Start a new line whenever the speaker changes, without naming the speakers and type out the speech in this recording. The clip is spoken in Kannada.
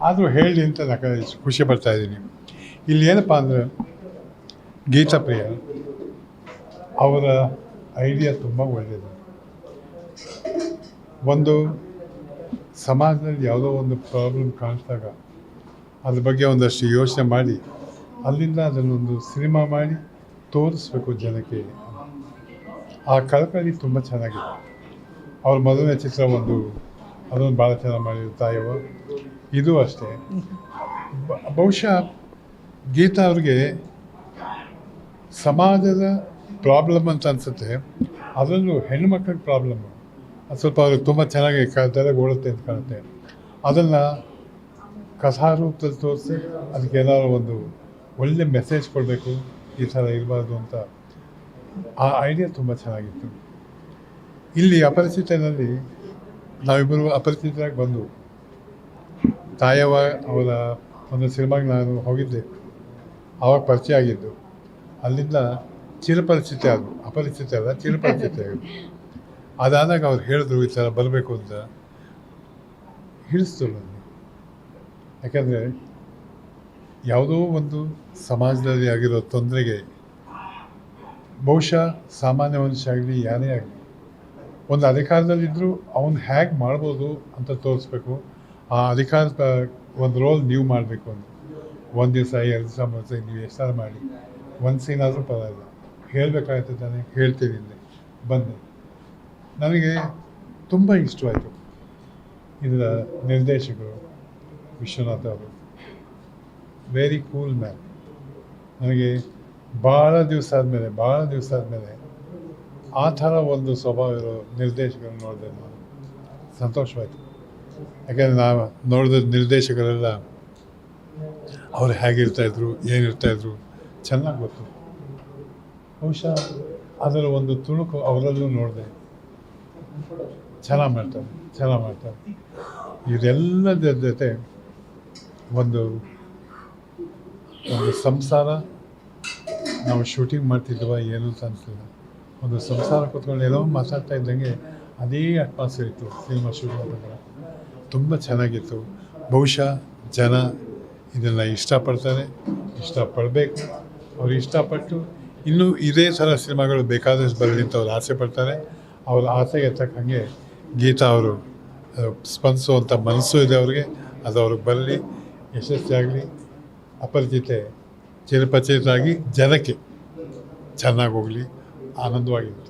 ಆದರೂ ಹೇಳಿ ಅಂತ ನಾನು ಖುಷಿ ಪಡ್ತಾ ಇದ್ದೀನಿ. ಇಲ್ಲಿ ಏನಪ್ಪ ಅಂದರೆ ಗೀತಾ ಪ್ರಿಯ ಅವರ ಐಡಿಯಾ ತುಂಬ ಒಳ್ಳೆಯದು. ಒಂದು ಸಮಾಜದಲ್ಲಿ ಯಾವುದೋ ಒಂದು ಪ್ರಾಬ್ಲಮ್ ಕಾಣಿಸಿದಾಗ ಅದ್ರ ಬಗ್ಗೆ ಒಂದಷ್ಟು ಯೋಚನೆ ಮಾಡಿ ಅಲ್ಲಿಂದ ಅದನ್ನೊಂದು ಸಿನಿಮಾ ಮಾಡಿ ತೋರಿಸ್ಬೇಕು ಜನಕ್ಕೆ. ಆ ಕಳಕಳಿ ತುಂಬ ಚೆನ್ನಾಗಿದೆ. ಅವ್ರ ಮೊದಲನೇ ಚಿತ್ರ ಅದೊಂದು ಭಾಳ ಚೆನ್ನಾಗಿ ಮಾಡಿದ್ರು ತಾಯವ್ವ. ಇದು ಅಷ್ಟೇ. ಬಹುಶಃ ಗೀತಾ ಅವ್ರಿಗೆ ಸಮಾಜದ ಪ್ರಾಬ್ಲಮ್ ಅಂತ ಅನಿಸುತ್ತೆ. ಅದರಲ್ಲೂ ಹೆಣ್ಣುಮಕ್ಕಳ ಪ್ರಾಬ್ಲಮ್ಮು ಅದು ಸ್ವಲ್ಪ ಅವ್ರಿಗೆ ತುಂಬ ಚೆನ್ನಾಗಿ ತಲೆಗೆ ಓಡುತ್ತೆ ಅಂತ ಕಾಣುತ್ತೆ. ಅದನ್ನು ಕಥಾ ರೂಪದಲ್ಲಿ ತೋರಿಸಿ ಅದಕ್ಕೆ ಏನಾದ್ರು ಒಂದು ಒಳ್ಳೆ ಮೆಸೇಜ್ ಕೊಡಬೇಕು, ಈ ಥರ ಇರಬಾರ್ದು ಅಂತ. ಆ ಐಡಿಯಾ ತುಂಬ ಚೆನ್ನಾಗಿತ್ತು. ಇಲ್ಲಿ ಅಪರಿಚಿತನಲ್ಲಿ ನಾವಿಬ್ಬರು ಅಪರಿಚಿತರಾಗಿ ಬಂದು ತಾಯವ್ವ ಅವರ ಒಂದು ಸಿನಿಮಾಗೆ ನಾನು ಹೋಗಿದ್ದೆ. ಆವಾಗ ಪರಿಚಯ ಆಗಿದ್ದು. ಅಲ್ಲಿಂದ ಚಿರಪರಿಚಿತ ಆದರು. ಅಪರಿಚಿತ ಅಲ್ಲ, ಚಿರಪರಿಚಿತ ಆಗಿದ್ದು. ಅದಾದಾಗ ಅವ್ರು ಹೇಳಿದ್ರು ಈ ಥರ ಬರಬೇಕು ಅಂತ. ಹಿಡಿಸ್ತು ನನಗೆ. ಯಾಕಂದರೆ ಯಾವುದೋ ಒಂದು ಸಮಾಜದಲ್ಲಿ ಆಗಿರೋ ತೊಂದರೆಗೆ ಬಹುಶಃ ಸಾಮಾನ್ಯ ಮನುಷ್ಯ ಆಗಲಿ ಯಾರೇ ಆಗಲಿ ಒಂದು ಅಧಿಕಾರದಲ್ಲಿದ್ದರೂ ಅವನು ಹೇಗೆ ಮಾಡ್ಬೋದು ಅಂತ ತೋರಿಸ್ಬೇಕು. ಆ ಅಧಿಕಾರದ ಒಂದು ರೋಲ್ ನೀವು ಮಾಡಬೇಕು ಅಂತ. ಒಂದು ದಿವಸ 2 ದಿವಸ 3 ದಿವಸ ನೀವು ಎಷ್ಟಾರು ಮಾಡಿ ಒಂದು ಸೀನ್ ಆದರೂ ಪರವಾಗಿಲ್ಲ, ಹೇಳಬೇಕಾಯ್ತು ತಾನೆ, ಹೇಳ್ತೀನಿ ಇಲ್ಲಿ ಬಂದೆ. ನನಗೆ ತುಂಬ ಇಷ್ಟವಾಯಿತು ಇದರ ನಿರ್ದೇಶಕರು ವಿಶ್ವನಾಥ್ ಅವರು. Very cool man. ನನಗೆ ಭಾಳ ದಿವಸ ಆದಮೇಲೆ ಆ ಥರ ಒಂದು ಸ್ವಭಾವ ಇರೋ ನಿರ್ದೇಶಕರನ್ನು ನೋಡಿದೆ. ನಾನು ಸಂತೋಷವಾಯಿತು. ಯಾಕೆಂದರೆ ನಾವು ನೋಡಿದ ನಿರ್ದೇಶಕರೆಲ್ಲ ಅವ್ರು ಹೇಗಿರ್ತಾಯಿದ್ರು, ಏನಿರ್ತಾಯಿದ್ರು ಚೆನ್ನಾಗಿ ಗೊತ್ತು. ಬಹುಶಃ ಅದರ ಒಂದು ತುಣುಕು ಅವರಲ್ಲೂ ನೋಡಿದೆ. ಚೆನ್ನಾಗಿ ಮಾಡ್ತಾರೆ. ಇದೆಲ್ಲದರ ಜೊತೆ ಒಂದು ಸಂಸಾರ ನಾವು ಶೂಟಿಂಗ್ ಮಾಡ್ತಿದ್ವ ಏನು ಅಂತ ಅನಿಸಲಿಲ್ಲ. ಒಂದು ಸಂಸಾರ ಕೂತ್ಕೊಂಡು ಏನೋ ಮಾತಾಡ್ತಾ ಇದ್ದಂಗೆ ಅದೇ ಅಟ್ಮಾಸ್ಫಿಯರ್ ಇತ್ತು ಸಿನಿಮಾ ಶೂಟಿಂಗ್ ಮಾಡಿದಾಗ. ತುಂಬ ಚೆನ್ನಾಗಿತ್ತು. ಬಹುಶಃ ಜನ ಇದನ್ನು ಇಷ್ಟಪಡಬೇಕು. ಅವ್ರು ಇಷ್ಟಪಟ್ಟು ಇನ್ನೂ ಇದೇ ಥರ ಸಿನಿಮಾಗಳು ಬೇಕಾದಷ್ಟು ಬರಲಿ ಅಂತ ಅವ್ರು ಆಸೆ ಪಡ್ತಾರೆ. ಅವ್ರ ಆಸೆಗೆ ತಕ್ಕಂಗೆ ಗೀತಾ ಅವರು ಸ್ಪಂದಿಸುವಂಥ ಮನಸ್ಸು ಇದೆ ಅವ್ರಿಗೆ. ಅದು ಅವ್ರಿಗೆ ಬರಲಿ, ಯಶಸ್ವಿಯಾಗಲಿ. ಚಿರಪರಿಚಿತರಾಗಿ ಜನಕ್ಕೆ ಚೆನ್ನಾಗಿ ಹೋಗಲಿ, ಆನಂದವಾಗಿರುತ್ತೆ.